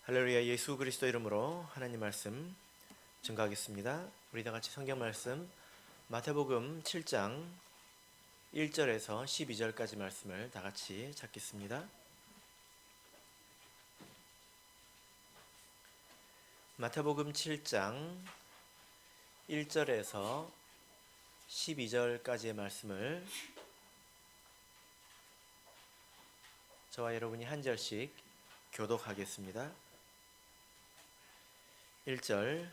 할렐루야. 예수 그리스도 이름으로 하나님 말씀 증거하겠습니다. 우리 다 같이 성경 말씀 마태복음 7장 1절에서 12절까지 말씀을 다 같이 찾겠습니다. 마태복음 7장 1절에서 12절까지의 말씀을 저와 여러분이 한 절씩 교독하겠습니다. 1절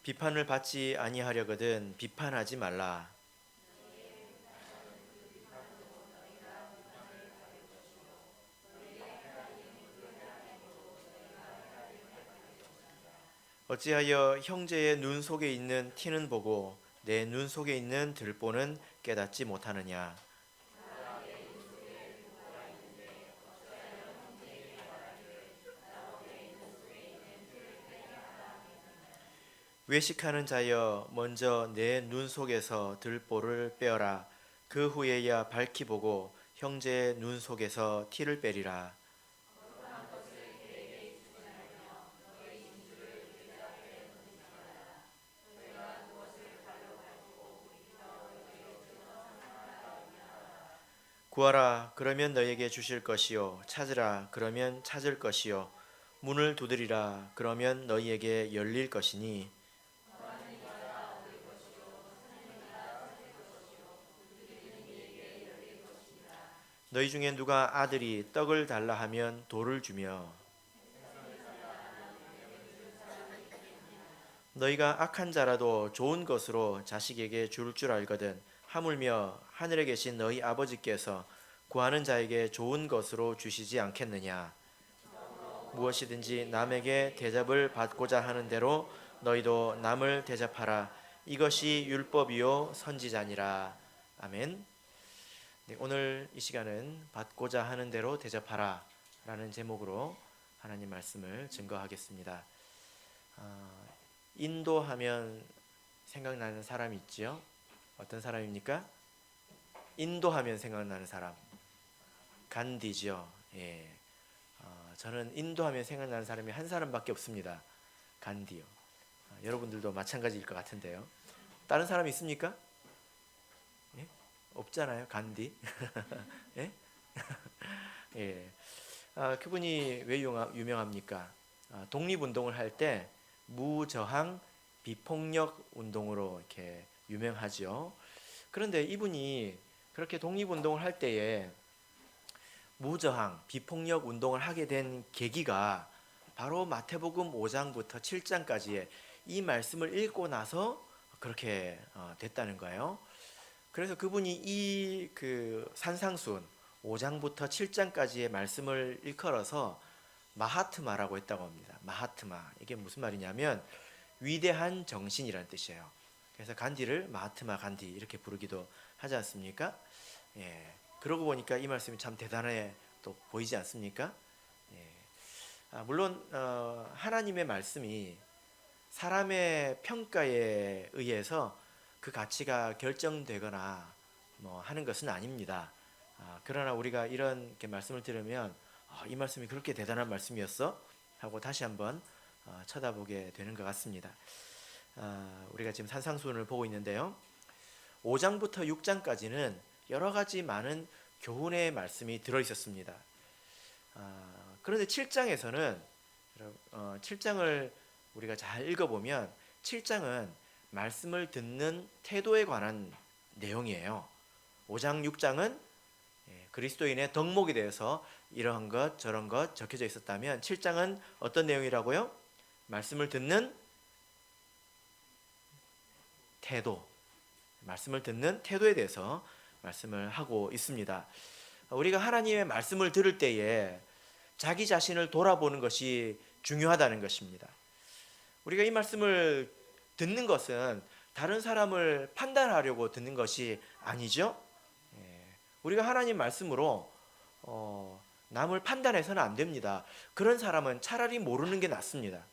비판을 받지 아니하려거든 비판하지 말라. 어찌하여 형제의 눈 속에 있는 티는 보고 내 눈 속에 있는 들보는 깨닫지 못하느냐. 외식하는 자여 먼저 내 눈 속에서 들보를 빼어라. 그 후에야 밝히 보고 형제의 눈 속에서 티를 빼리라. 구하라 그러면 너에게 주실 것이요 찾으라 그러면 찾을 것이요 문을 두드리라 그러면 너희에게 열릴 것이니 너희 중에 누가 아들이 떡을 달라 하면 돌을 주며 너희가 악한 자라도 좋은 것으로 자식에게 줄 줄 알거든 하물며 하늘에 계신 너희 아버지께서 구하는 자에게 좋은 것으로 주시지 않겠느냐. 무엇이든지 남에게 대접을 받고자 하는 대로 너희도 남을 대접하라. 이것이 율법이요 선지자니라. 아멘. 네, 오늘 이 시간은 받고자 하는 대로 대접하라 라는 제목으로 하나님 말씀을 증거하겠습니다. 인도하면 생각나는 사람이 있지요. 어떤 사람입니까? 인도하면 생각나는 사람 간디죠. 예. 저는 인도하면 생각나는 사람이 한 사람밖에 없습니다. 간디요. 여러분들도 마찬가지일 것 같은데요. 다른 사람 있습니까? 예? 없잖아요. 간디. 예? 예. 그분이 왜 유명합니까? 독립운동을 할 때 무저항 비폭력 운동으로 이렇게 유명하죠. 그런데 이분이 그렇게 독립운동을 할 때에 무저항 비폭력 운동을 하게 된 계기가 바로 마태복음 5장부터 7장까지의 이 말씀을 읽고 나서 그렇게 됐다는 거예요. 그래서 그분이 이 산상순 5장부터 7장까지의 말씀을 일컬어서 마하트마라고 했다고 합니다. 마하트마. 이게 무슨 말이냐면 위대한 정신이라는 뜻이에요. 그래서 간디를 마하트마 간디 이렇게 부르기도 하지 않습니까? 예. 그러고 보니까 이 말씀이 참 대단해 또 보이지 않습니까? 예. 물론 하나님의 말씀이 사람의 평가에 의해서 그 가치가 결정되거나 뭐 하는 것은 아닙니다. 그러나 우리가 이런 말씀을 들으면 이 말씀이 그렇게 대단한 말씀이었어? 하고 다시 한번 쳐다보게 되는 것 같습니다. 우리가 지금 산상수훈을 보고 있는데요. 5장부터 6장까지는 여러 가지 많은 교훈의 말씀이 들어있었습니다. 그런데 7장에서는 7장을 우리가 잘 읽어보면 7장은 말씀을 듣는 태도에 관한 내용이에요. 5장 6장은 그리스도인의 덕목에 대해서 이러한 것 저런 것 적혀져 있었다면 7장은 어떤 내용이라고요? 말씀을 듣는 태도, 말씀을 듣는 태도에 대해서 말씀을 하고 있습니다. 우리가 하나님의 말씀을 들을 때에 자기 자신을 돌아보는 것이 중요하다는 것입니다. 우리가 이 말씀을 듣는 것은 다른 사람을 판단하려고 듣는 것이 아니죠. 우리가 하나님 말씀으로 남을 판단해서는 안 됩니다. 그런 사람은 차라리 모르는 게 낫습니다.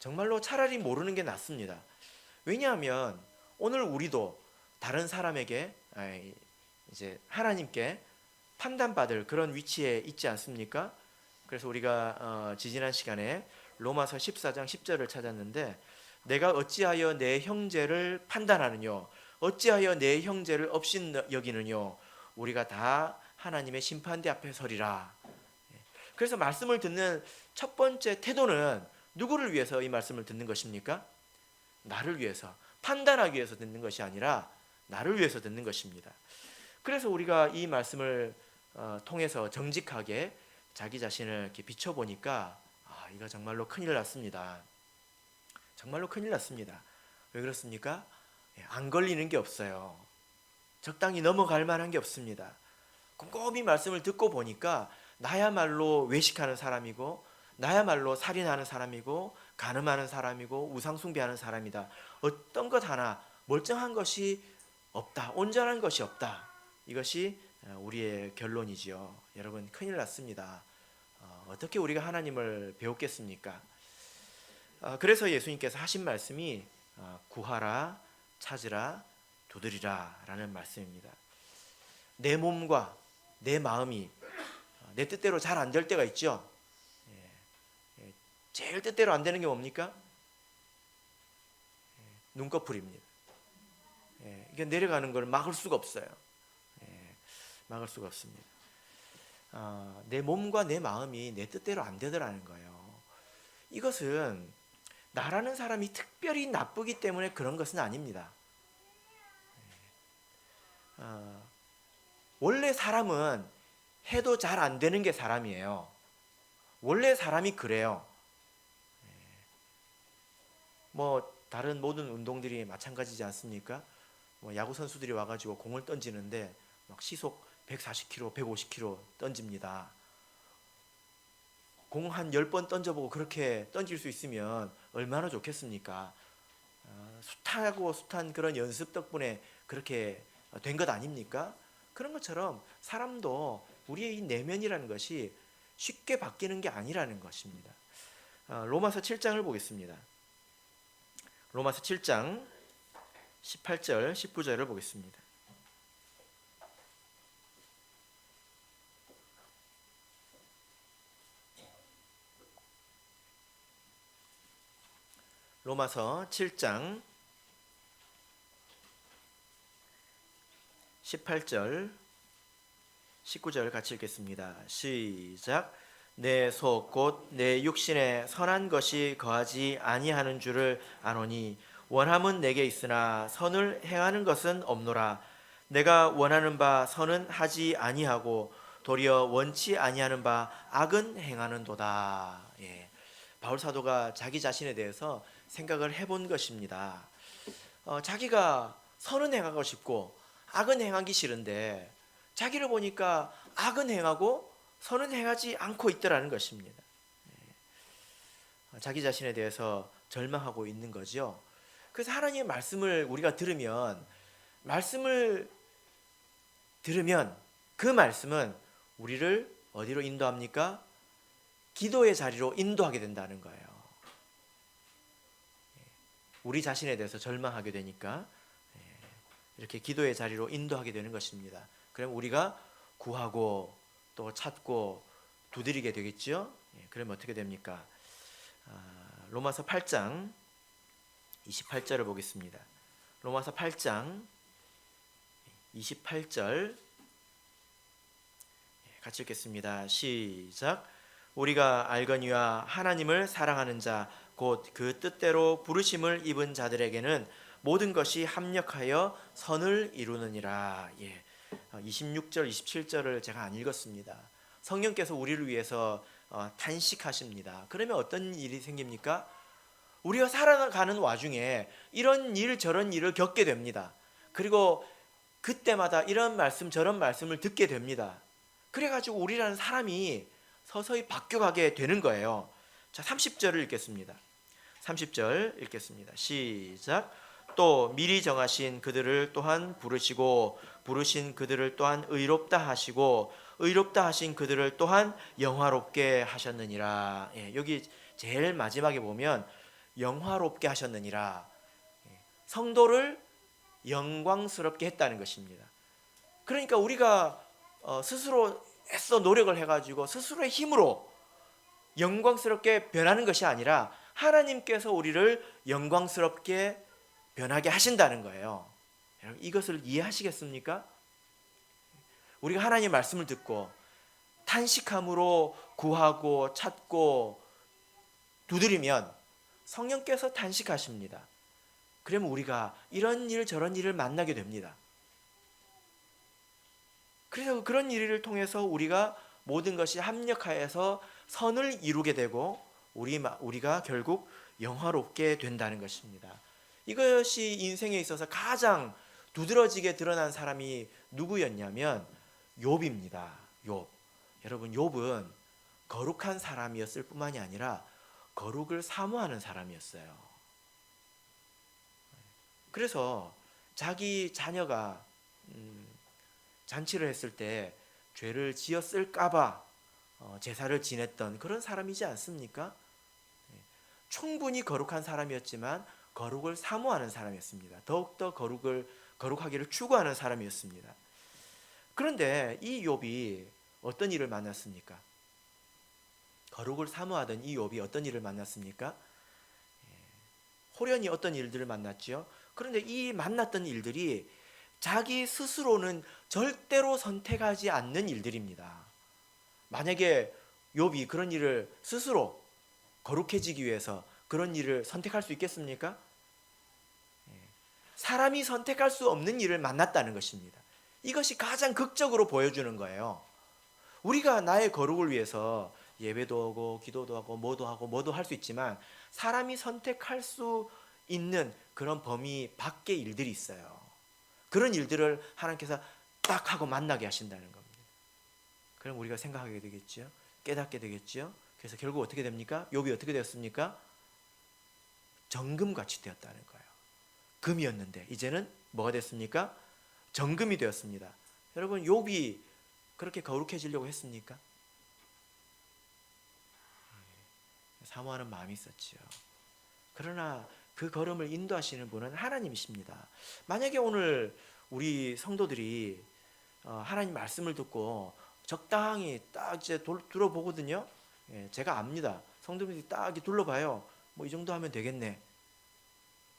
정말로 차라리 모르는 게 낫습니다. 왜냐하면 오늘 우리도 다른 사람에게 이제 하나님께 판단받을 그런 위치에 있지 않습니까? 그래서 우리가 지지난 시간에 로마서 14장 10절을 찾았는데, 내가 어찌하여 내 형제를 판단하느뇨, 어찌하여 내 형제를 업신여기느뇨, 우리가 다 하나님의 심판대 앞에 서리라. 그래서 말씀을 듣는 첫 번째 태도는 누구를 위해서 이 말씀을 듣는 것입니까? 나를 위해서, 판단하기 위해서 듣는 것이 아니라 나를 위해서 듣는 것입니다. 그래서 우리가 이 말씀을 통해서 정직하게 자기 자신을 이렇게 비춰보니까 이거 정말로 큰일 났습니다. 정말로 큰일 났습니다. 왜 그렇습니까? 안 걸리는 게 없어요. 적당히 넘어갈 만한 게 없습니다. 꼼꼼히 말씀을 듣고 보니까 나야말로 외식하는 사람이고, 나야말로 살인하는 사람이고, 간음하는 사람이고, 우상숭배하는 사람이다. 어떤 것 하나 멀쩡한 것이 없다. 온전한 것이 없다. 이것이 우리의 결론이지요. 여러분, 큰일 났습니다. 어떻게 우리가 하나님을 배웠겠습니까? 그래서 예수님께서 하신 말씀이 구하라, 찾으라, 두드리라 라는 말씀입니다. 내 몸과 내 마음이 내 뜻대로 잘 안 될 때가 있죠. 제일 뜻대로 안 되는 게 뭡니까? 눈꺼풀입니다. 이게 내려가는 걸 막을 수가 없어요. 막을 수가 없습니다. 내 몸과 내 마음이 내 뜻대로 안 되더라는 거예요. 이것은 나라는 사람이 특별히 나쁘기 때문에 그런 것은 아닙니다. 원래 사람은 해도 잘 안 되는 게 사람이에요. 원래 사람이 그래요. 뭐 다른 모든 운동들이 마찬가지지 않습니까? 뭐 야구 선수들이 와가지고 공을 던지는데 막 시속 140km, 150km 던집니다. 공 한 10번 던져보고 그렇게 던질 수 있으면 얼마나 좋겠습니까? 숱하고 숱한 그런 연습 덕분에 그렇게 된 것 아닙니까? 그런 것처럼 사람도 우리의 이 내면이라는 것이 쉽게 바뀌는 게 아니라는 것입니다. 로마서 7장을 보겠습니다. 로마서 7장 18절, 19절을 보겠습니다. 로마서 7장 18절 19절 같이 읽겠습니다. 시작. 내 속 곧 내 육신에 선한 것이 거하지 아니하는 줄을 아노니 원함은 내게 있으나 선을 행하는 것은 없노라. 내가 원하는 바 선은 하지 아니하고 도리어 원치 아니하는 바 악은 행하는도다. 바울 사도가 자기 자신에 대해서 생각을 해본 것입니다. 자기가 선은 행하고 싶고 악은 행하기 싫은데 자기를 보니까 악은 행하고 선은 행하지 않고 있더라는 것입니다. 자기 자신에 대해서 절망하고 있는 거죠. 그래서 하나님의 말씀을 우리가 들으면 그 말씀은 우리를 어디로 인도합니까? 기도의 자리로 인도하게 된다는 거예요. 우리 자신에 대해서 절망하게 되니까 이렇게 기도의 자리로 인도하게 되는 것입니다. 그럼 우리가 구하고 또 찾고 두드리게 되겠죠. 그러면 어떻게 됩니까? 로마서 8장 28절을 보겠습니다. 로마서 8장 28절 같이 읽겠습니다. 시작. 우리가 알거니와 하나님을 사랑하는 자 곧 그 뜻대로 부르심을 입은 자들에게는 모든 것이 합력하여 선을 이루느니라. 26절, 27절을 제가 안 읽었습니다. 성령께서 우리를 위해서 탄식하십니다. 그러면 어떤 일이 생깁니까? 우리가 살아가는 와중에 이런 일 저런 일을 겪게 됩니다. 그리고 그때마다 이런 말씀 저런 말씀을 듣게 됩니다. 그래가지고 우리라는 사람이 서서히 바뀌어가게 되는 거예요. 자, 30절을 읽겠습니다. 30절 읽겠습니다. 시작. 또 미리 정하신 그들을 또한 부르시고 부르신 그들을 또한 의롭다 하시고 의롭다 하신 그들을 또한 영화롭게 하셨느니라. 여기 제일 마지막에 보면 영화롭게 하셨느니라. 성도를 영광스럽게 했다는 것입니다. 그러니까 우리가 스스로 애써 노력을 해가지고 스스로의 힘으로 영광스럽게 변하는 것이 아니라 하나님께서 우리를 영광스럽게 변하게 하신다는 거예요. 여러분, 이것을 이해하시겠습니까? 우리가 하나님의 말씀을 듣고 탄식함으로 구하고 찾고 두드리면 성령께서 탄식하십니다. 그러면 우리가 이런 일 저런 일을 만나게 됩니다. 그래서 그런 일을 통해서 우리가 모든 것이 합력하여서 선을 이루게 되고 우리가 결국 영화롭게 된다는 것입니다. 이것이 인생에 있어서 가장 두드러지게 드러난 사람이 누구였냐면 욥입니다. 욥. 여러분, 욥은 거룩한 사람이었을 뿐만이 아니라 거룩을 사모하는 사람이었어요. 그래서 자기 자녀가 잔치를 했을 때 죄를 지었을까봐 제사를 지냈던 그런 사람이지 않습니까? 충분히 거룩한 사람이었지만 거룩을 사모하는 사람이었습니다. 더욱더 거룩하기를 추구하는 사람이었습니다. 그런데 이 욥이 어떤 일을 만났습니까? 거룩을 사모하던 이 욥이 어떤 일을 만났습니까? 호련히 어떤 일들을 만났지요? 그런데 이 만났던 일들이 자기 스스로는 절대로 선택하지 않는 일들입니다. 만약에 욥이 그런 일을 스스로 거룩해지기 위해서 그런 일을 선택할 수 있겠습니까? 사람이 선택할 수 없는 일을 만났다는 것입니다. 이것이 가장 극적으로 보여주는 거예요. 우리가 나의 거룩을 위해서 예배도 하고 기도도 하고 뭐도 할 수 있지만 사람이 선택할 수 있는 그런 범위 밖의 일들이 있어요. 그런 일들을 하나님께서 딱 하고 만나게 하신다는 겁니다. 그럼 우리가 생각하게 되겠죠. 깨닫게 되겠죠. 그래서 결국 어떻게 됩니까? 욥이 어떻게 되었습니까? 정금같이 되었다는 거예요. 금이었는데 이제는 뭐가 됐습니까? 정금이 되었습니다. 여러분, 욥이 그렇게 거룩해지려고 했습니까? 사모하는 마음이 있었지요. 그러나 그 걸음을 인도하시는 분은 하나님이십니다. 만약에 오늘 우리 성도들이 하나님 말씀을 듣고 적당히 딱 이제 둘러보거든요. 제가 압니다. 성도들이 딱 둘러봐요. 뭐 이 정도 하면 되겠네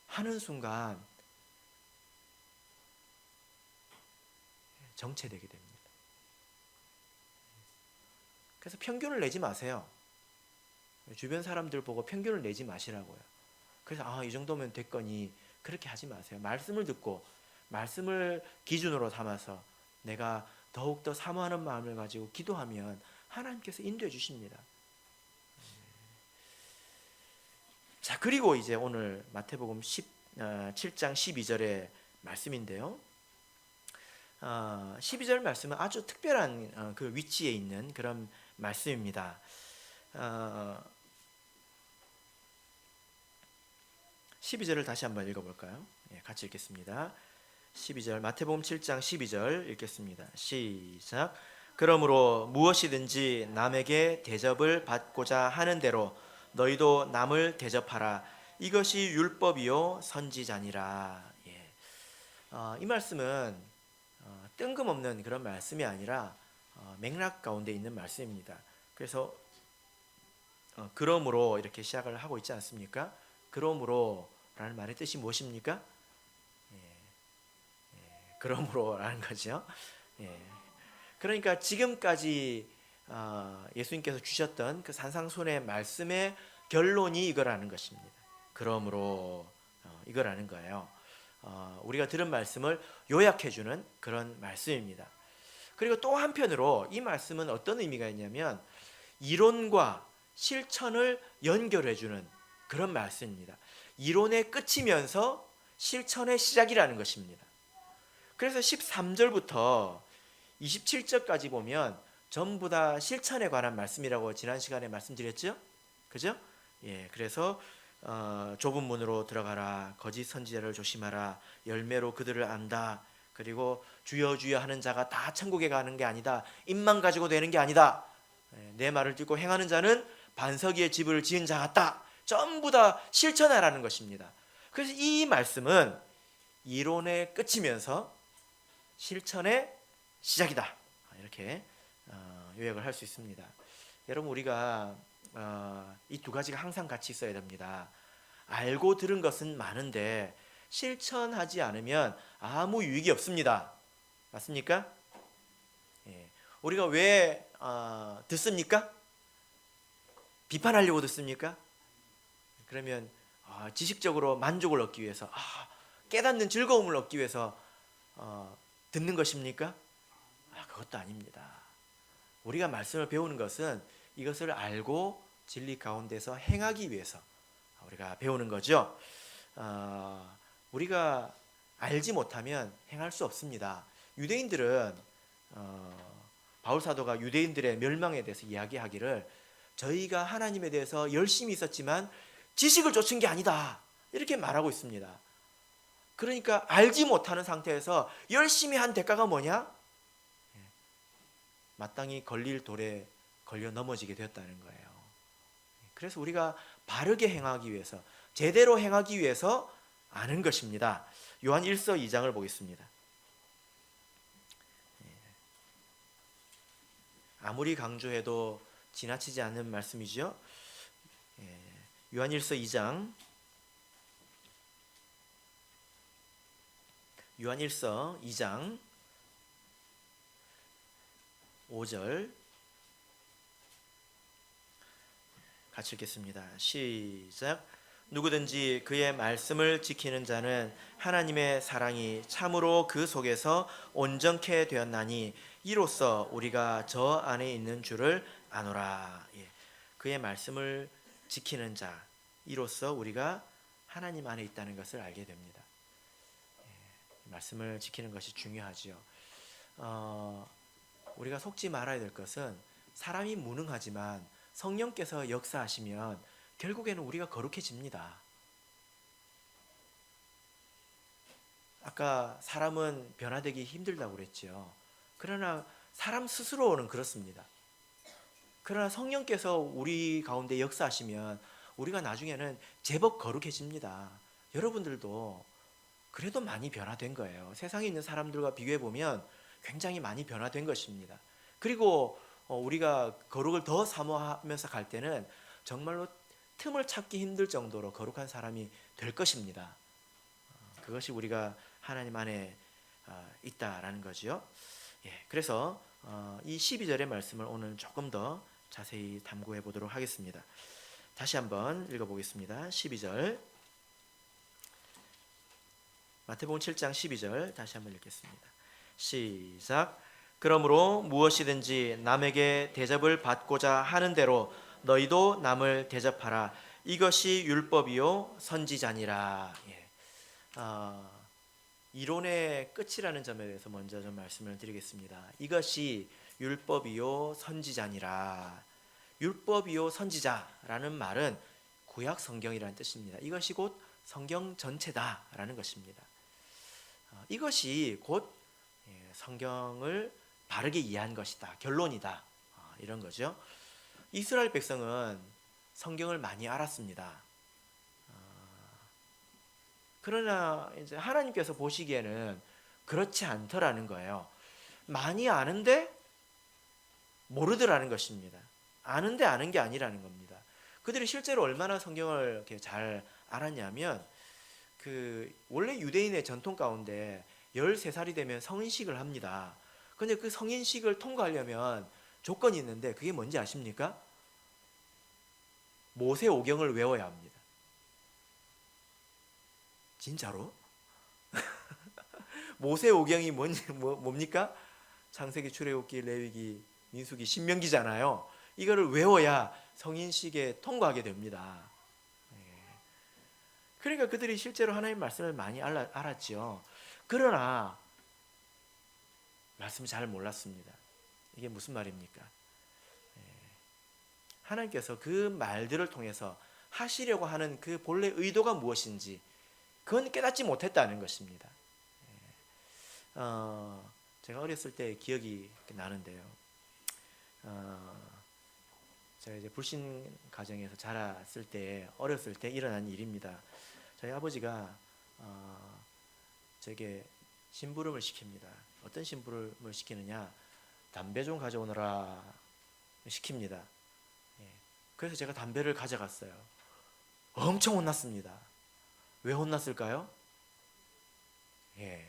하는 순간 정체되게 됩니다. 그래서 평균을 내지 마세요. 주변 사람들 보고 평균을 내지 마시라고요. 그래서 이 정도면 됐거니 그렇게 하지 마세요. 말씀을 듣고 말씀을 기준으로 삼아서 내가 더욱더 사모하는 마음을 가지고 기도하면 하나님께서 인도해 주십니다. 자, 그리고 이제 오늘 마태복음 7장 12절의 말씀인데요. 12절 말씀은 아주 특별한 그 위치에 있는 그런 말씀입니다. 12절을 다시 한번 읽어볼까요? 같이 읽겠습니다. 12절, 마태복음 7장 12절 읽겠습니다. 시작. 그러므로 무엇이든지 남에게 대접을 받고자 하는 대로 너희도 남을 대접하라. 이것이 율법이요 선지자니라. 이 말씀은 뜬금없는 그런 말씀이 아니라 맥락 가운데 있는 말씀입니다. 그래서 그러므로 이렇게 시작을 하고 있지 않습니까? 그러므로 라는 말의 뜻이 무엇입니까? 그러므로 라는 거죠. 그러니까 지금까지 예수님께서 주셨던 그 산상수훈의 말씀의 결론이 이거라는 것입니다. 그러므로 이거라는 거예요. 우리가 들은 말씀을 요약해주는 그런 말씀입니다. 그리고 또 한편으로 이 말씀은 어떤 의미가 있냐면 이론과 실천을 연결해주는 그런 말씀입니다. 이론의 끝이면서 실천의 시작이라는 것입니다. 그래서 13절부터 27절까지 보면 전부 다 실천에 관한 말씀이라고 지난 시간에 말씀드렸죠? 그죠? 그래서 좁은 문으로 들어가라, 거짓 선지자를 조심하라, 열매로 그들을 안다, 그리고 주여 주여 하는 자가 다 천국에 가는 게 아니다, 입만 가지고 되는 게 아니다, 내 말을 듣고 행하는 자는 반석 위에 집을 지은 자 같다. 전부 다 실천하라는 것입니다. 그래서 이 말씀은 이론의 끝이면서 실천의 시작이다, 이렇게 요약을 할 수 있습니다. 여러분, 우리가 이 두 가지가 항상 같이 있어야 됩니다. 알고 들은 것은 많은데 실천하지 않으면 아무 유익이 없습니다. 맞습니까? 예. 우리가 왜 듣습니까? 비판하려고 듣습니까? 그러면 지식적으로 만족을 얻기 위해서, 깨닫는 즐거움을 얻기 위해서 듣는 것입니까? 그것도 아닙니다. 우리가 말씀을 배우는 것은 이것을 알고 진리 가운데서 행하기 위해서 우리가 배우는 거죠. 우리가 알지 못하면 행할 수 없습니다. 유대인들은 바울 사도가 유대인들의 멸망에 대해서 이야기하기를, 저희가 하나님에 대해서 열심히 있었지만 지식을 좇은 게 아니다, 이렇게 말하고 있습니다. 그러니까 알지 못하는 상태에서 열심히 한 대가가 뭐냐? 마땅히 걸릴 돌에 걸려 넘어지게 되었다는 거예요. 그래서 우리가 바르게 행하기 위해서, 제대로 행하기 위해서 아는 것입니다. 요한 1서 2장을 보겠습니다. 아무리 강조해도 지나치지 않는 말씀이죠. 요한 1서 2장, 요한 1서 2장 5절 같이 읽겠습니다. 시작. 누구든지 그의 말씀을 지키는 자는 하나님의 사랑이 참으로 그 속에서 온전케 되었나니 이로써 우리가 저 안에 있는 줄을 아노라. 그의 말씀을 지키는 자, 이로써 우리가 하나님 안에 있다는 것을 알게 됩니다. 말씀을 지키는 것이 중요하지요. 우리가 속지 말아야 될 것은, 사람이 무능하지만 성령께서 역사하시면 결국에는 우리가 거룩해집니다. 아까 사람은 변화되기 힘들다고 그랬죠. 그러나 사람 스스로는 그렇습니다. 그러나 성령께서 우리 가운데 역사하시면 우리가 나중에는 제법 거룩해집니다. 여러분들도 그래도 많이 변화된 거예요. 세상에 있는 사람들과 비교해 보면 굉장히 많이 변화된 것입니다. 그리고 우리가 거룩을 더 사모하면서 갈 때는 정말로 틈을 찾기 힘들 정도로 거룩한 사람이 될 것입니다. 그것이 우리가 하나님 안에 있다라는 거죠. 그래서 이 12절의 말씀을 오늘 조금 더 자세히 탐구해 보도록 하겠습니다. 다시 한번 읽어보겠습니다. 12절, 마태복음 7장 12절 다시 한번 읽겠습니다. 시작. 그러므로 무엇이든지 남에게 대접을 받고자 하는 대로 너희도 남을 대접하라. 이것이 율법이요 선지자니라. 이론의 끝이라는 점에 대해서 먼저 좀 말씀을 드리겠습니다. 이것이 율법이요 선지자니라. 율법이요 선지자라는 말은 구약 성경이라는 뜻입니다. 이것이 곧 성경 전체다라는 것입니다. 이것이 곧 성경을 바르게 이해한 것이다, 결론이다, 이런 거죠. 이스라엘 백성은 성경을 많이 알았습니다. 그러나 이제 하나님께서 보시기에는 그렇지 않더라는 거예요. 많이 아는데 모르더라는 것입니다. 아는데 아는 게 아니라는 겁니다. 그들이 실제로 얼마나 성경을 이렇게 잘 알았냐면, 원래 유대인의 전통 가운데 13살이 되면 성인식을 합니다. 근데 그 성인식을 통과하려면 조건이 있는데, 그게 뭔지 아십니까? 모세오경을 외워야 합니다. 진짜로? 모세오경이 뭡니까? 창세기, 출애굽기, 레위기, 민수기, 신명기잖아요. 이거를 외워야 성인식에 통과하게 됩니다. 그러니까 그들이 실제로 하나님 말씀을 많이 알았지요. 그러나 말씀을 잘 몰랐습니다. 이게 무슨 말입니까? 하나님께서 그 말들을 통해서 하시려고 하는 그 본래 의도가 무엇인지 그건 깨닫지 못했다는 것입니다. 제가 어렸을 때 기억이 나는데요. 제가 이제 불신 가정에서 자랐을 때, 어렸을 때 일어난 일입니다. 저희 아버지가 제게 심부름을 시킵니다. 어떤 심부름을 시키느냐? 담배 좀 가져오너라 시킵니다. 그래서 제가 담배를 가져갔어요. 엄청 혼났습니다. 왜 혼났을까요? 예,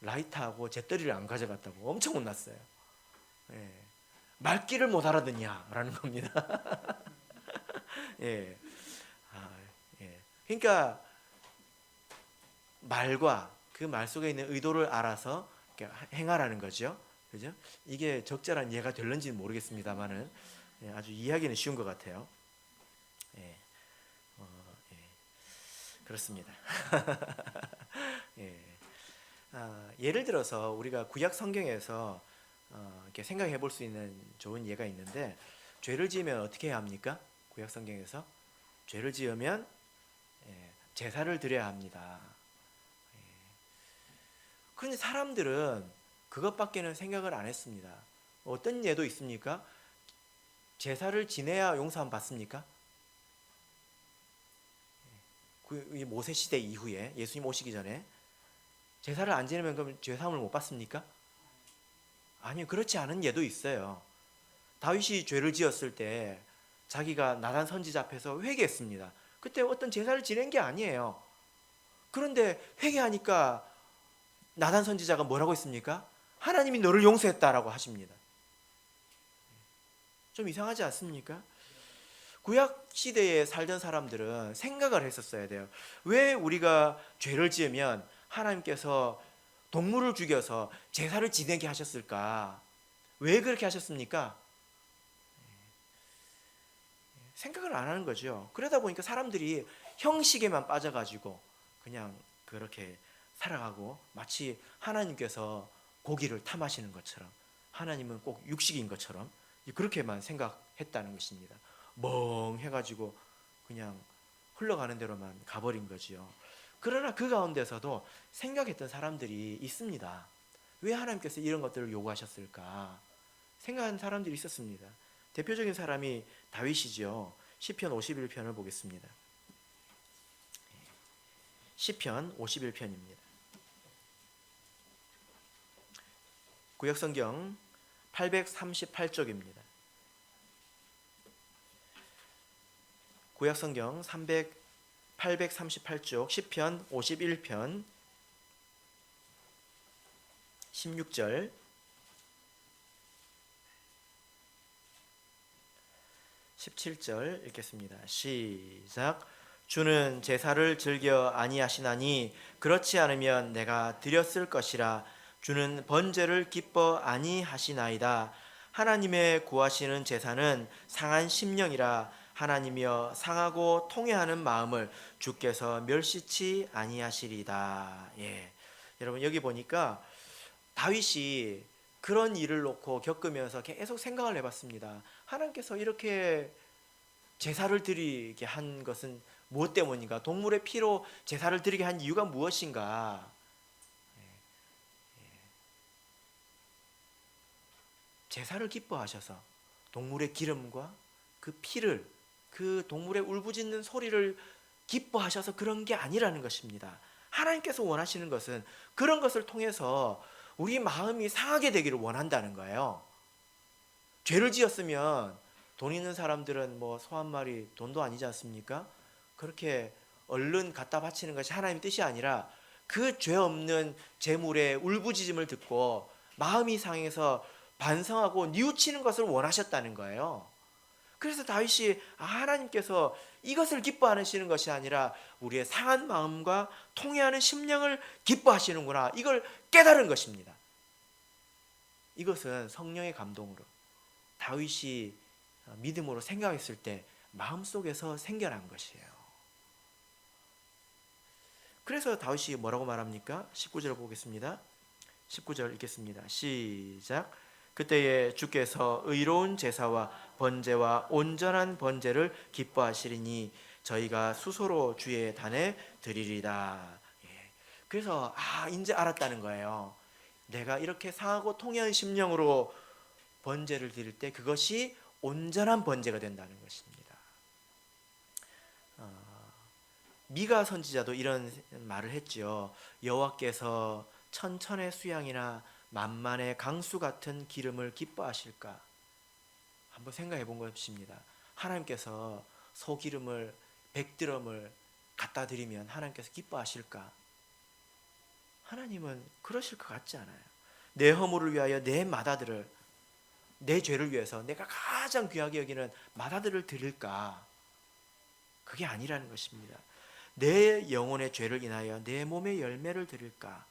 라이터하고 재떨이를 안 가져갔다고 엄청 혼났어요. 예, 말귀를 못 알아듣냐라는 겁니다. 예, 아, 예. 그러니까 말과 그 말 속에 있는 의도를 알아서 행하라는 거죠. 그죠? 이게 적절한 이해가 될는지는 모르겠습니다만은 예, 아주 이해하기는 쉬운 것 같아요. 예, 예, 그렇습니다. 예, 예를 들어서 우리가 구약 성경에서 이렇게 생각해 볼 수 있는 좋은 예가 있는데, 죄를 지으면 어떻게 해야 합니까? 구약 성경에서 죄를 지으면 제사를 드려야 합니다. 그런데 사람들은 그것밖에는 생각을 안 했습니다. 어떤 예도 있습니까? 제사를 지내야 용서함 받습니까? 이 모세 시대 이후에 예수님 오시기 전에 제사를 안 지내면 그럼 죄사함을 못 받습니까? 아니요, 그렇지 않은 예도 있어요. 다윗이 죄를 지었을 때 자기가 나단 선지자 앞에서 회개했습니다. 그때 어떤 제사를 지낸 게 아니에요. 그런데 회개하니까 나단 선지자가 뭐라고 했습니까? 하나님이 너를 용서했다라고 하십니다. 좀 이상하지 않습니까? 구약 시대에 살던 사람들은 생각을 했었어야 돼요. 왜 우리가 죄를 지으면 하나님께서 동물을 죽여서 제사를 지내게 하셨을까? 왜 그렇게 하셨습니까? 생각을 안 하는 거죠. 그러다 보니까 사람들이 형식에만 빠져가지고 그냥 그렇게 살아가고, 마치 하나님께서 고기를 탐하시는 것처럼, 하나님은 꼭 육식인 것처럼 그렇게만 생각했다는 것입니다. 멍해가지고 그냥 흘러가는 대로만 가버린 거지요. 그러나 그 가운데서도 생각했던 사람들이 있습니다. 왜 하나님께서 이런 것들을 요구하셨을까? 생각하는 사람들이 있었습니다. 대표적인 사람이 다윗이죠. 시편 51편을 보겠습니다. 시편 51편입니다. 구역성경 838쪽입니다. 구약성경 838쪽 시편 51편 16절 17절 읽겠습니다. 시작. 주는 제사를 즐겨 아니하시나니 그렇지 않으면 내가 드렸을 것이라. 주는 번제를 기뻐 아니하시나이다. 하나님의 구하시는 제사는 상한 심령이라. 하나님이여 상하고 통회하는 마음을 주께서 멸시치 아니하시리다. 예. 여러분 여기 보니까 다윗이 그런 일을 놓고 겪으면서 계속 생각을 해봤습니다. 하나님께서 이렇게 제사를 드리게 한 것은 무엇 때문인가? 동물의 피로 제사를 드리게 한 이유가 무엇인가? 제사를 기뻐하셔서 동물의 기름과 그 피를, 그 동물의 울부짖는 소리를 기뻐하셔서 그런 게 아니라는 것입니다. 하나님께서 원하시는 것은 그런 것을 통해서 우리 마음이 상하게 되기를 원한다는 거예요. 죄를 지었으면 돈 있는 사람들은 뭐 소 한 마리 돈도 아니지 않습니까? 그렇게 얼른 갖다 바치는 것이 하나님의 뜻이 아니라 그 죄 없는 제물의 울부짖음을 듣고 마음이 상해서 반성하고 뉘우치는 것을 원하셨다는 거예요. 그래서 다윗이 하나님께서 이것을 기뻐하시는 것이 아니라 우리의 상한 마음과 통회하는 심령을 기뻐하시는구나, 이걸 깨달은 것입니다. 이것은 성령의 감동으로 다윗이 믿음으로 생각했을 때 마음속에서 생겨난 것이에요. 그래서 다윗이 뭐라고 말합니까? 19절 보겠습니다. 19절 읽겠습니다. 시작. 그때에 주께서 의로운 제사와 번제와 온전한 번제를 기뻐하시리니 저희가 수소로 주의 단에 드리리다. 예. 그래서 이제 알았다는 거예요. 내가 이렇게 상하고 통회한 심령으로 번제를 드릴 때 그것이 온전한 번제가 된다는 것입니다. 미가 선지자도 이런 말을 했죠. 여호와께서 천천의 수양이나 만만의 강수 같은 기름을 기뻐하실까? 한번 생각해 본 것입니다. 하나님께서 소기름을 100드럼을 갖다 드리면 하나님께서 기뻐하실까? 하나님은 그러실 것 같지 않아요. 내 허물을 위하여 내 마다들을, 내 죄를 위해서 내가 가장 귀하게 여기는 마다들을 드릴까? 그게 아니라는 것입니다. 내 영혼의 죄를 인하여 내 몸의 열매를 드릴까?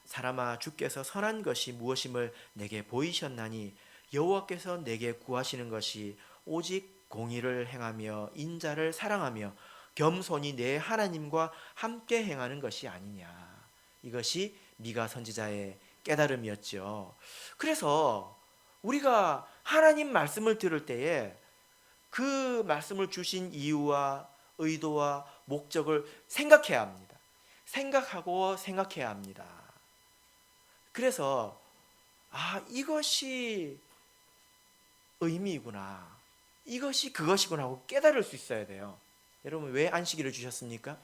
사람아, 주께서 선한 것이 무엇임을 내게 보이셨나니 여호와께서 내게 구하시는 것이 오직 공의를 행하며 인자를 사랑하며 겸손히 내 하나님과 함께 행하는 것이 아니냐. 이것이 미가 선지자의 깨달음이었죠. 그래서 우리가 하나님 말씀을 들을 때에 그 말씀을 주신 이유와 의도와 목적을 생각해야 합니다. 생각하고 생각해야 합니다. 그래서 이것이 의미이구나, 이것이 그것이구나 하고 깨달을 수 있어야 돼요. 여러분, 왜 안식일을 주셨습니까?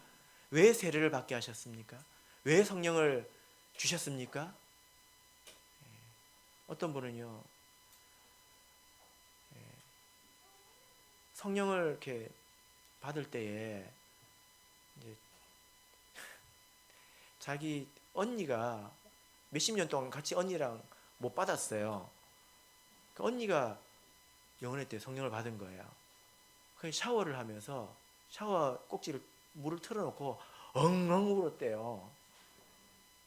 왜 세례를 받게 하셨습니까? 왜 성령을 주셨습니까? 어떤 분은요, 성령을 이렇게 받을 때에 이제 자기 언니가 몇십 년 동안 같이 언니랑 못 받았어요. 그 언니가 영혼의 때 성령을 받은 거예요. 그래서 샤워를 하면서 샤워 꼭지를 물을 틀어놓고 엉엉 울었대요.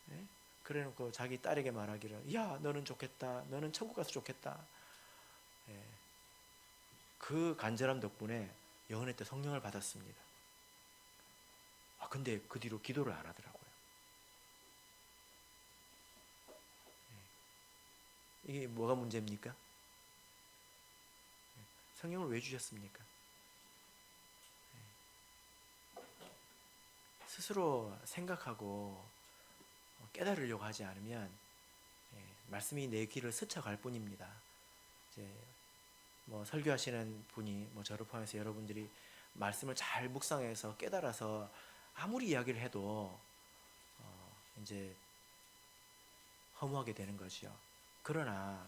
네? 그래놓고 자기 딸에게 말하기를, 야, 너는 좋겠다, 너는 천국 가서 좋겠다. 네. 그 간절함 덕분에 영혼의 때 성령을 받았습니다. 근데 그 뒤로 기도를 안 하더라고요. 네. 이게 뭐가 문제입니까? 성령을 왜 주셨습니까? 스스로 생각하고 깨달으려고 하지 않으면 말씀이 내 귀를 스쳐갈 뿐입니다. 이제 설교하시는 분이 저를 포함해서 여러분들이 말씀을 잘 묵상해서 깨달아서 아무리 이야기를 해도 이제 허무하게 되는 거죠. 그러나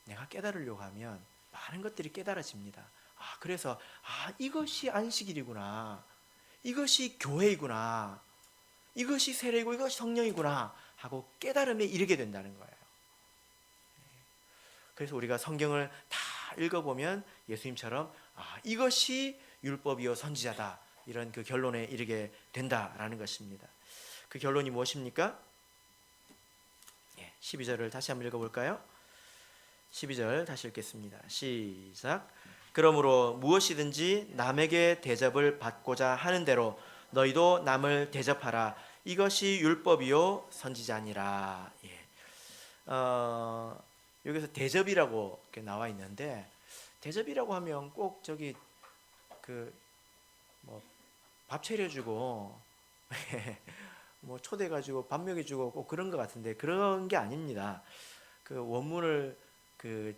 내가 깨달으려고 하면 많은 것들이 깨달아집니다. 그래서 이것이 안식일이구나, 이것이 교회이구나, 이것이 세례이고 이것이 성령이구나 하고 깨달음에 이르게 된다는 거예요. 그래서 우리가 성경을 다 읽어보면 예수님처럼 이것이 율법이요 선지자다, 이런 그 결론에 이르게 된다라는 것입니다. 그 결론이 무엇입니까? 12절을 다시 한번 읽어볼까요? 12절 다시 읽겠습니다. 시작. 그러므로 무엇이든지 남에게 대접을 받고자 하는 대로 너희도 남을 대접하라. 이것이 율법이요 선지자니라. 여기서 대접이라고 이렇게 나와 있는데, 대접이라고 하면 꼭 저기 밥 차려주고 초대해가지고 밥 먹여주고 꼭 그런 것 같은데 그런 게 아닙니다. 그 원문을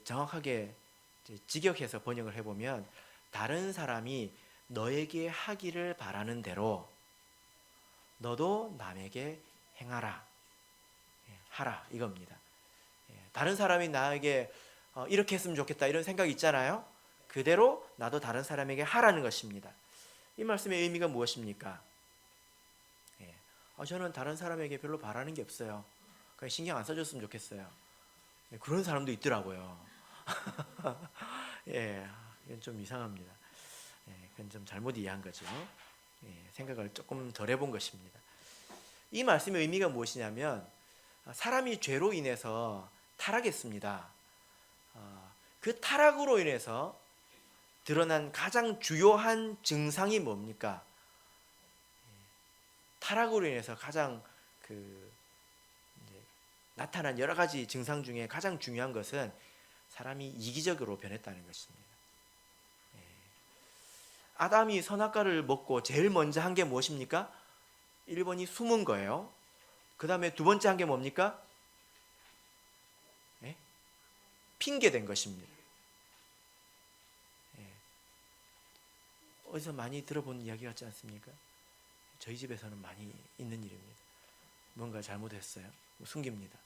정확하게 직역해서 번역을 해보면, 다른 사람이 너에게 하기를 바라는 대로 너도 남에게 행하라, 하라, 이겁니다. 다른 사람이 나에게 이렇게 했으면 좋겠다 이런 생각이 있잖아요. 그대로 나도 다른 사람에게 하라는 것입니다. 이 말씀의 의미가 무엇입니까? 저는 다른 사람에게 별로 바라는 게 없어요. 그냥 신경 안 써줬으면 좋겠어요. 그런 사람도 있더라고요. 이건 좀 이상합니다. 그건 좀 잘못 이해한 거죠. 생각을 조금 덜 해본 것입니다. 이 말씀의 의미가 무엇이냐면, 사람이 죄로 인해서 타락했습니다. 그 타락으로 인해서 드러난 가장 주요한 증상이 뭡니까? 타락으로 인해서 가장 나타난 여러 가지 증상 중에 가장 중요한 것은 사람이 이기적으로 변했다는 것입니다. 아담이 선악과를 먹고 제일 먼저 한 게 무엇입니까? 1번이 숨은 거예요. 그 다음에 두 번째 한 게 뭡니까? 핑계댄 것입니다. 어디서 많이 들어본 이야기 같지 않습니까? 저희 집에서는 많이 있는 일입니다. 뭔가 잘못했어요. 숨깁니다.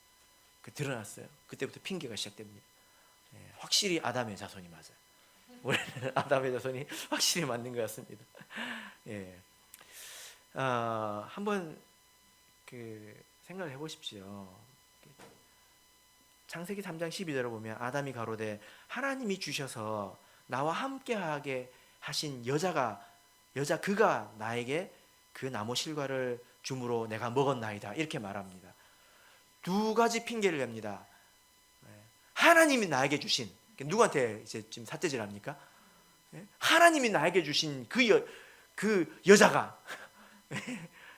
드러났어요. 그때부터 핑계가 시작됩니다. 확실히 아담의 자손이 맞아요. 우리는 아담의 자손이 확실히 맞는 것 같습니다. 예, 한번 생각을 해보십시오. 창세기 3장 12절을 보면 아담이 가로되 하나님이 주셔서 나와 함께하게 하신 여자 그가 나에게 그 나무 실과를 주므로 내가 먹었나이다 이렇게 말합니다. 두 가지 핑계를 냅니다. 하나님이 나에게 주신, 누구한테 이제 지금 삿대질합니까? 하나님이 나에게 주신 그 여자가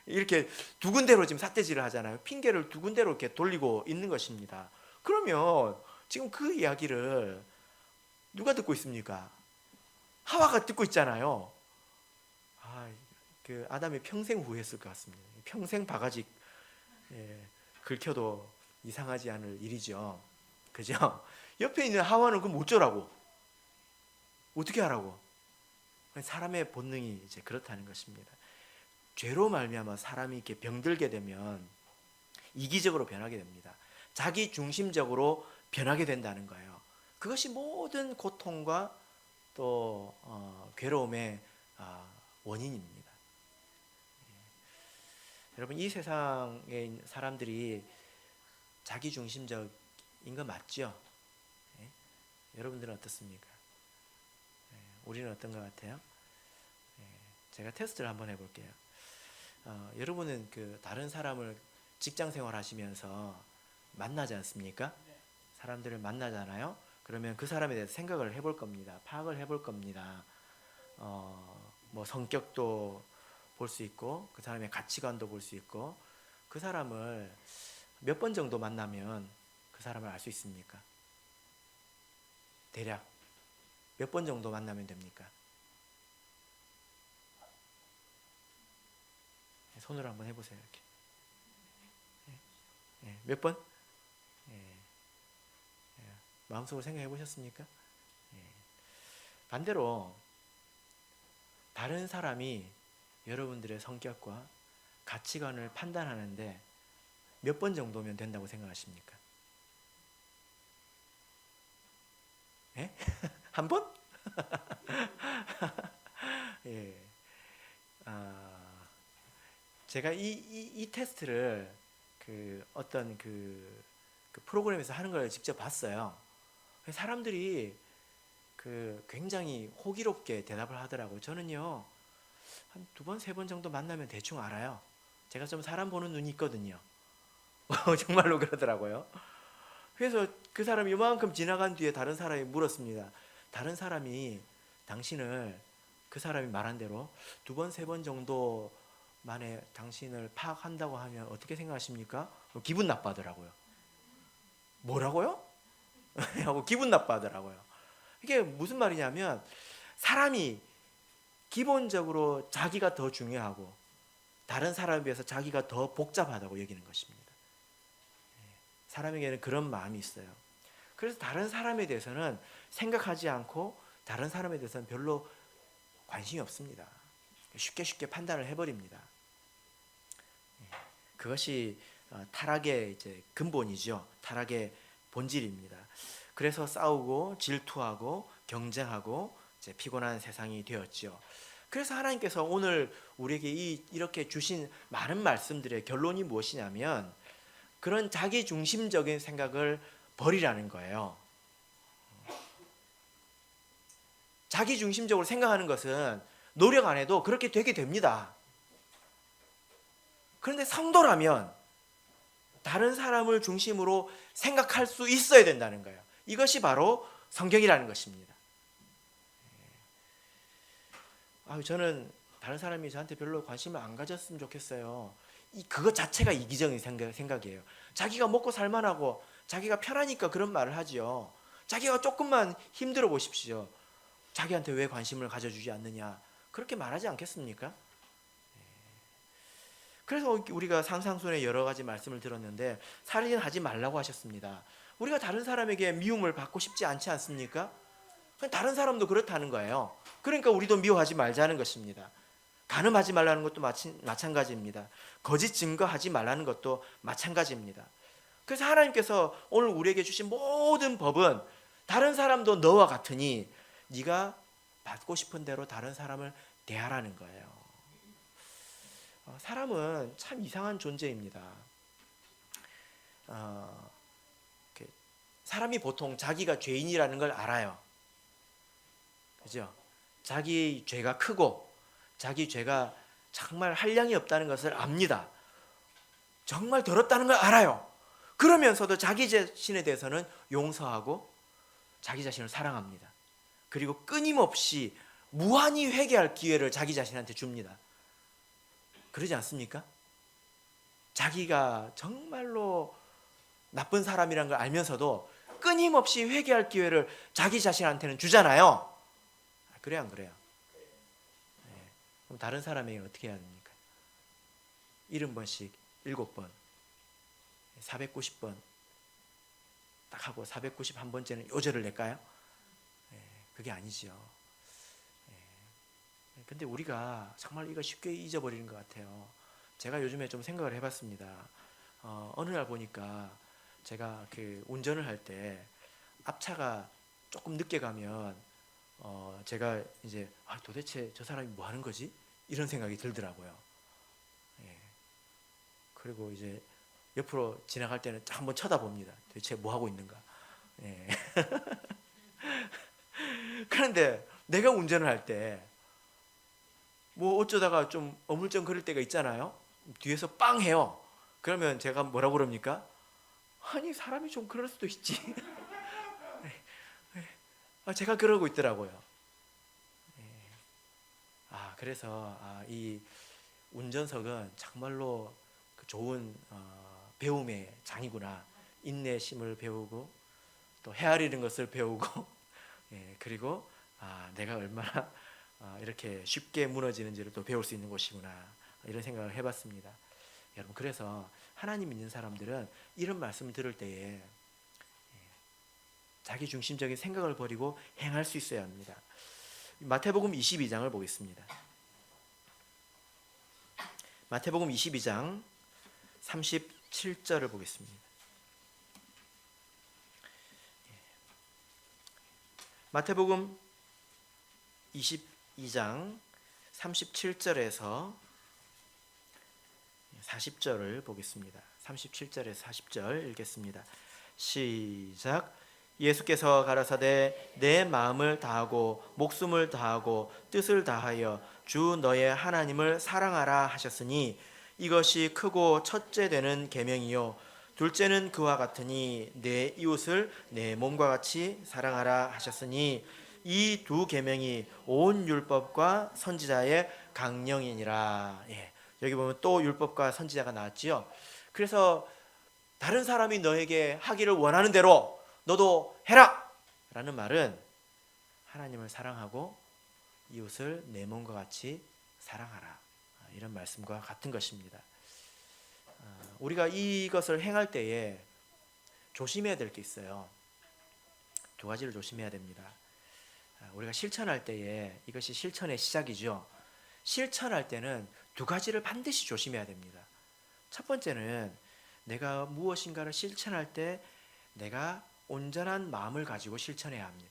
이렇게 두 군데로 지금 삿대질을 하잖아요. 핑계를 두 군데로 이렇게 돌리고 있는 것입니다. 그러면 지금 그 이야기를 누가 듣고 있습니까? 하와가 듣고 있잖아요. 그 아담이 평생 후회했을 것 같습니다. 평생 바가지 긁혀도 이상하지 않을 일이죠. 그죠? 옆에 있는 하와는 그럼 어쩌라고? 어떻게 하라고? 사람의 본능이 이제 그렇다는 것입니다. 죄로 말미암아 사람이 이렇게 병들게 되면 이기적으로 변하게 됩니다. 자기 중심적으로 변하게 된다는 거예요. 그것이 모든 고통과 또 괴로움의 원인입니다. 여러분, 이 세상에 있는 사람들이 자기 중심적인 거 맞죠? 여러분들은 어떻습니까? 우리는 어떤 것 같아요? 제가 테스트를 한번 해볼게요. 여러분은 다른 사람을 직장 생활 하시면서 만나지 않습니까? 사람들을 만나잖아요. 그러면 그 사람에 대해서 생각을 해볼 겁니다. 파악을 해볼 겁니다. 뭐 성격도 볼 수 있고 그 사람의 가치관도 볼 수 있고 그 사람을 몇 번 정도 만나면 그 사람을 알 수 있습니까? 대략 몇 번 정도 만나면 됩니까? 손으로 한번 해보세요. 이렇게. 몇 번? 마음속으로 생각해 보셨습니까? 반대로 다른 사람이 여러분들의 성격과 가치관을 판단하는데 몇 번 정도면 된다고 생각하십니까? 한 번? 예. 제가 이 테스트를 어떤 그 프로그램에서 하는 걸 직접 봤어요. 사람들이 굉장히 호기롭게 대답을 하더라고요. 저는요, 한 두 번, 세 번 정도 만나면 대충 알아요. 제가 좀 사람 보는 눈이 있거든요. 정말로 그러더라고요. 그래서 그 사람이 이만큼 지나간 뒤에 다른 사람이 물었습니다. 다른 사람이 당신을, 그 사람이 말한 대로 두 번, 세 번 정도 만에 당신을 파악한다고 하면 어떻게 생각하십니까? 기분 나빠하더라고요. 뭐라고요? 하고 기분 나빠하더라고요. 이게 무슨 말이냐면 사람이 기본적으로 자기가 더 중요하고 다른 사람에 비해서 자기가 더 복잡하다고 여기는 것입니다. 사람에게는 그런 마음이 있어요. 그래서 다른 사람에 대해서는 생각하지 않고 다른 사람에 대해서는 별로 관심이 없습니다. 쉽게 판단을 해버립니다. 그것이 타락의 이제 근본이죠. 타락의 본질입니다. 그래서 싸우고 질투하고 경쟁하고 이제 피곤한 세상이 되었죠. 그래서 하나님께서 오늘 우리에게 이렇게 주신 많은 말씀들의 결론이 무엇이냐면 그런 자기 중심적인 생각을 버리라는 거예요. 자기 중심적으로 생각하는 것은 노력 안 해도 그렇게 되게 됩니다. 그런데 성도라면 다른 사람을 중심으로 생각할 수 있어야 된다는 거예요. 이것이 바로 성경이라는 것입니다. 저는 다른 사람이 저한테 별로 관심을 안 가졌으면 좋겠어요. 그것 자체가 이기적인 생각이에요. 자기가 먹고 살만하고 자기가 편하니까 그런 말을 하지요. 자기가 조금만 힘들어 보십시오. 자기한테 왜 관심을 가져주지 않느냐, 그렇게 말하지 않겠습니까? 그래서 우리가 산상순의 여러 가지 말씀을 들었는데 살인하지 말라고 하셨습니다. 우리가 다른 사람에게 미움을 받고 싶지 않지 않습니까? 다른 사람도 그렇다는 거예요. 그러니까 우리도 미워하지 말자는 것입니다. 간음하지 말라는 것도 마찬가지입니다. 거짓 증거하지 말라는 것도 마찬가지입니다. 그래서 하나님께서 오늘 우리에게 주신 모든 법은 다른 사람도 너와 같으니 네가 받고 싶은 대로 다른 사람을 대하라는 거예요. 사람은 참 이상한 존재입니다. 사람이 보통 자기가 죄인이라는 걸 알아요. 그죠? 자기 죄가 크고 자기 죄가 정말 한량이 없다는 것을 압니다. 정말 더럽다는 걸 알아요. 그러면서도 자기 자신에 대해서는 용서하고 자기 자신을 사랑합니다. 그리고 끊임없이 무한히 회개할 기회를 자기 자신한테 줍니다. 그러지 않습니까? 자기가 정말로 나쁜 사람이라는 걸 알면서도 끊임없이 회개할 기회를 자기 자신한테는 주잖아요. 그래요, 안 그래요? 그럼 다른 사람에게 어떻게 해야 됩니까? 70번씩 7번 490번 딱 하고 491번째는 요절을 낼까요? 그게 아니지요. 근데 우리가 정말 이거 쉽게 잊어버리는 것 같아요. 제가 요즘에 좀 생각을 해봤습니다. 어느 날 보니까 제가 그 운전을 할 때 앞차가 조금 늦게 가면 제가 이제 도대체 저 사람이 뭐 하는 거지? 이런 생각이 들더라고요. 그리고 이제 옆으로 지나갈 때는 한번 쳐다봅니다. 도대체 뭐 하고 있는가? 그런데 내가 운전을 할 때 뭐 어쩌다가 좀 어물쩡거릴 때가 있잖아요. 뒤에서 빵 해요. 그러면 제가 뭐라고 그럽니까? 아니 사람이 좀 그럴 수도 있지. 제가 그러고 있더라고요. 그래서 이 운전석은 정말로 좋은 배움의 장이구나. 인내심을 배우고 또 헤아리는 것을 배우고 그리고 내가 얼마나 이렇게 쉽게 무너지는지를 또 배울 수 있는 곳이구나, 이런 생각을 해봤습니다. 여러분, 그래서 하나님 믿는 사람들은 이런 말씀을 들을 때에 자기 중심적인 생각을 버리고 행할 수 있어야 합니다. 마태복음 22장을 보겠습니다. 마태복음 22장 37절을 보겠습니다. 마태복음 22장 37절에서 40절을 보겠습니다. 37절에서 40절 읽겠습니다. 시작. 예수께서 가라사대 내 마음을 다하고 목숨을 다하고 뜻을 다하여 주 너의 하나님을 사랑하라 하셨으니 이것이 크고 첫째 되는 계명이요 둘째는 그와 같으니 내 이웃을 내 몸과 같이 사랑하라 하셨으니 이 두 계명이 온 율법과 선지자의 강령이니라. 여기 보면 또 율법과 선지자가 나왔지요. 그래서 다른 사람이 너에게 하기를 원하는 대로 너도 해라 라는 말은 하나님을 사랑하고 이웃을 내 몸과 같이 사랑하라, 이런 말씀과 같은 것입니다. 우리가 이것을 행할 때에 조심해야 될 게 있어요. 두 가지를 조심해야 됩니다. 우리가 실천할 때에 이것이 실천의 시작이죠. 실천할 때는 두 가지를 반드시 조심해야 됩니다. 첫 번째는 내가 무엇인가를 실천할 때 내가 온전한 마음을 가지고 실천해야 합니다.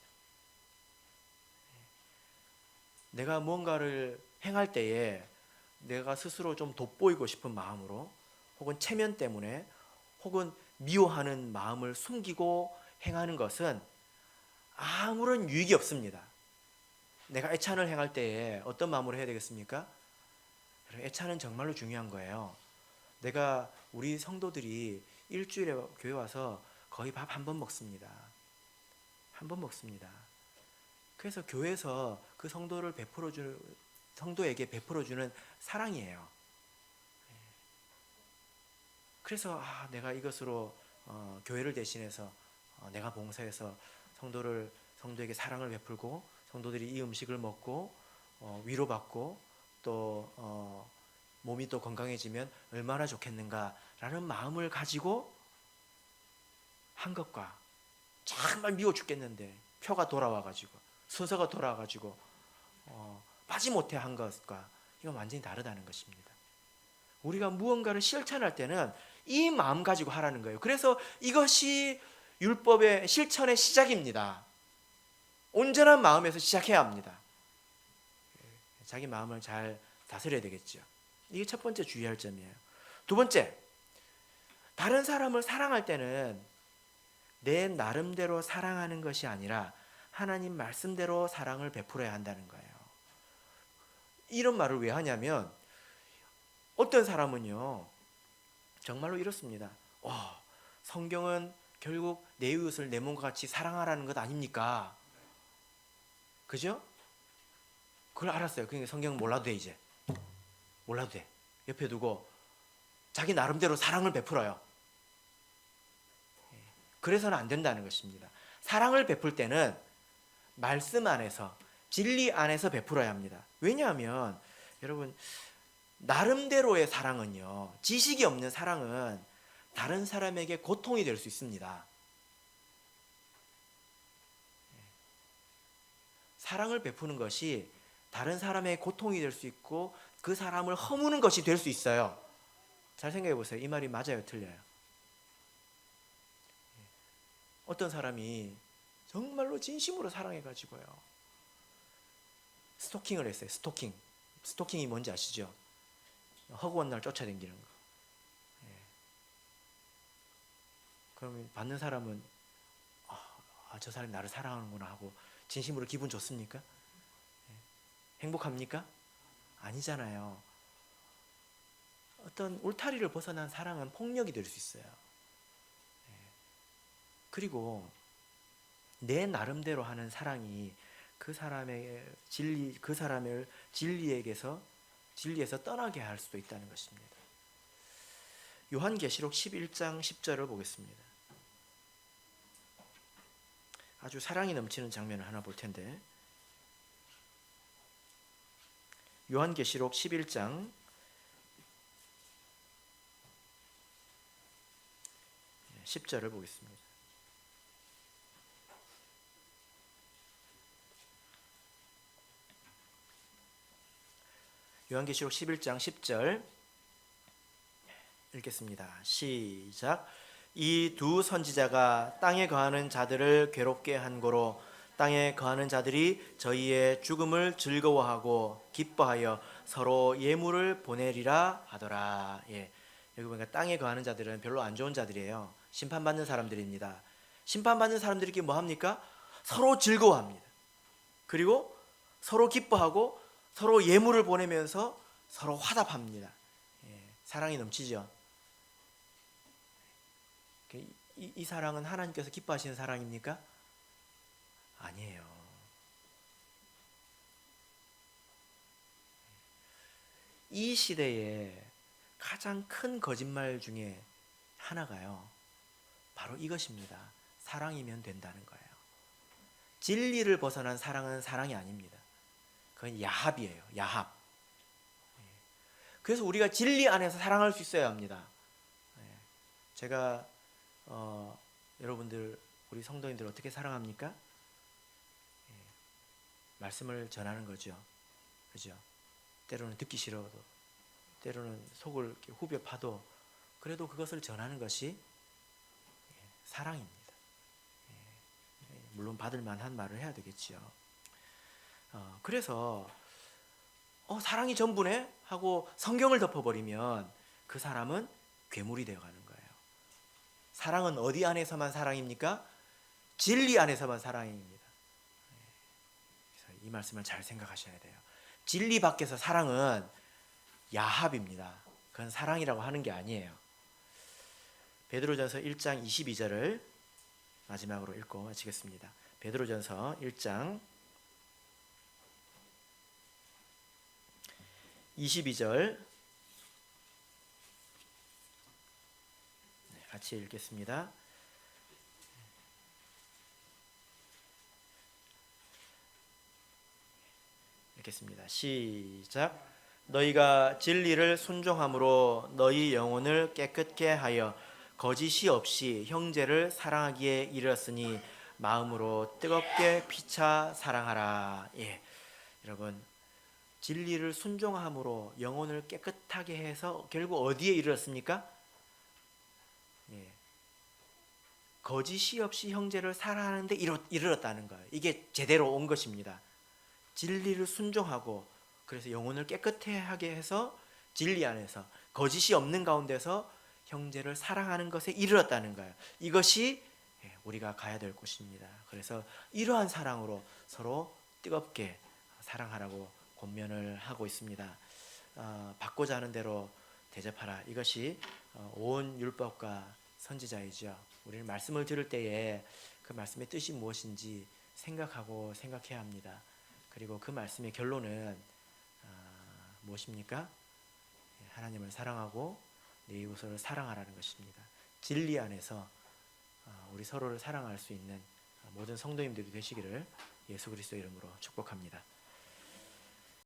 내가 뭔가를 행할 때에 내가 스스로 좀 돋보이고 싶은 마음으로, 혹은 체면 때문에, 혹은 미워하는 마음을 숨기고 행하는 것은 아무런 유익이 없습니다. 내가 애찬을 행할 때에 어떤 마음으로 해야 되겠습니까? 애찬은 정말로 중요한 거예요. 우리 성도들이 일주일에 교회 와서 거의 밥 한 번 먹습니다. 한 번 먹습니다. 그래서 교회에서 그 성도에게 베풀어주는 사랑이에요. 그래서 내가 이것으로 교회를 대신해서 내가 봉사해서 성도에게 사랑을 베풀고 성도들이 이 음식을 먹고 위로받고 또 몸이 또 건강해지면 얼마나 좋겠는가라는 마음을 가지고 한 것과 정말 미워 죽겠는데 표가 돌아와가지고 순서가 돌아와가지고 마지못해 한 것과 이건 완전히 다르다는 것입니다. 우리가 무언가를 실천할 때는 이 마음 가지고 하라는 거예요. 그래서 이것이 율법의 실천의 시작입니다. 온전한 마음에서 시작해야 합니다. 자기 마음을 잘 다스려야 되겠죠. 이게 첫 번째 주의할 점이에요. 두 번째, 다른 사람을 사랑할 때는 내 나름대로 사랑하는 것이 아니라 하나님 말씀대로 사랑을 베풀어야 한다는 거예요. 이런 말을 왜 하냐면 어떤 사람은요 정말로 이렇습니다. 성경은 결국 내 이웃을 내 몸과 같이 사랑하라는 것 아닙니까? 그죠? 그걸 알았어요. 그러니까 성경 몰라도 돼. 이제 몰라도 돼. 옆에 두고 자기 나름대로 사랑을 베풀어요. 그래서는 안 된다는 것입니다. 사랑을 베풀 때는 말씀 안에서, 진리 안에서 베풀어야 합니다. 왜냐하면 여러분, 나름대로의 사랑은요, 지식이 없는 사랑은 다른 사람에게 고통이 될 수 있습니다. 사랑을 베푸는 것이 다른 사람의 고통이 될 수 있고 그 사람을 허무는 것이 될 수 있어요. 잘 생각해 보세요. 이 말이 맞아요, 틀려요? 어떤 사람이 정말로 진심으로 사랑해가지고요, 스토킹을 했어요. 스토킹이 뭔지 아시죠? 허구한 날 쫓아다니는 거. 그러면 받는 사람은 저 사람이 나를 사랑하는구나 하고 진심으로 기분 좋습니까? 행복합니까? 아니잖아요. 어떤 울타리를 벗어난 사랑은 폭력이 될 수 있어요. 그리고 내 나름대로 하는 사랑이 그 사람의 그 사람을 진리에서 떠나게 할 수도 있다는 것입니다. 요한계시록 11장 10절을 보겠습니다. 아주 사랑이 넘치는 장면을 하나 볼 텐데, 요한계시록 11장 10절을 보겠습니다. 요한계시록 11장 10절 읽겠습니다. 시작. 이 두 선지자가 땅에 거하는 자들을 괴롭게 한 고로 땅에 거하는 자들이 저희의 죽음을 즐거워하고 기뻐하여 서로 예물을 보내리라 하더라. 여기 보니까 땅에 거하는 자들은 별로 안 좋은 자들이에요. 심판받는 사람들입니다. 심판받는 사람들이 뭐 합니까? 서로 즐거워합니다. 그리고 서로 기뻐하고 서로 예물을 보내면서 서로 화답합니다. 사랑이 넘치죠. 이 사랑은 하나님께서 기뻐하시는 사랑입니까? 아니에요. 이 시대에 가장 큰 거짓말 중에 하나가요, 바로 이것입니다. 사랑이면 된다는 거예요. 진리를 벗어난 사랑은 사랑이 아닙니다. 그건 야합이에요. 야합. 그래서 우리가 진리 안에서 사랑할 수 있어야 합니다. 제가 여러분들, 우리 성도님들 어떻게 사랑합니까? 말씀을 전하는 거죠. 그죠? 때로는 듣기 싫어도, 때로는 속을 이렇게 후벼 파도, 그래도 그것을 전하는 것이 사랑입니다. 물론 받을 만한 말을 해야 되겠지요. 그래서 사랑이 전부네 하고 성경을 덮어버리면 그 사람은 괴물이 되어가는 거예요. 사랑은 어디 안에서만 사랑입니까? 진리 안에서만 사랑입니다. 그래서 이 말씀을 잘 생각하셔야 돼요. 진리 밖에서 사랑은 야합입니다. 그건 사랑이라고 하는 게 아니에요. 베드로전서 1장 22절을 마지막으로 읽고 마치겠습니다. 베드로전서 1장 22절 같이 읽겠습니다. 읽겠습니다. 시작. 너희가 진리를 순종함으로 너희 영혼을 깨끗게 하여 거짓이 없이 형제를 사랑하기에 이르렀으니 마음으로 뜨겁게 피차 사랑하라. 여러분, 진리를 순종함으로 영혼을 깨끗하게 해서 결국 어디에 이르렀습니까? 거짓이 없이 형제를 사랑하는데 이르렀다는 거예요. 이게 제대로 온 것입니다. 진리를 순종하고 그래서 영혼을 깨끗하게 해서 진리 안에서 거짓이 없는 가운데서 형제를 사랑하는 것에 이르렀다는 거예요. 이것이 우리가 가야 될 곳입니다. 그래서 이러한 사랑으로 서로 뜨겁게 사랑하라고 권면을 하고 있습니다. 받고자 하는 대로 대접하라. 이것이 온 율법과 선지자이죠. 우리는 말씀을 들을 때에 그 말씀의 뜻이 무엇인지 생각해야 합니다. 그리고 그 말씀의 결론은 무엇입니까? 하나님을 사랑하고 내 이웃을 사랑하라는 것입니다. 진리 안에서 우리 서로를 사랑할 수 있는 모든 성도님들이 되시기를 예수 그리스도 이름으로 축복합니다.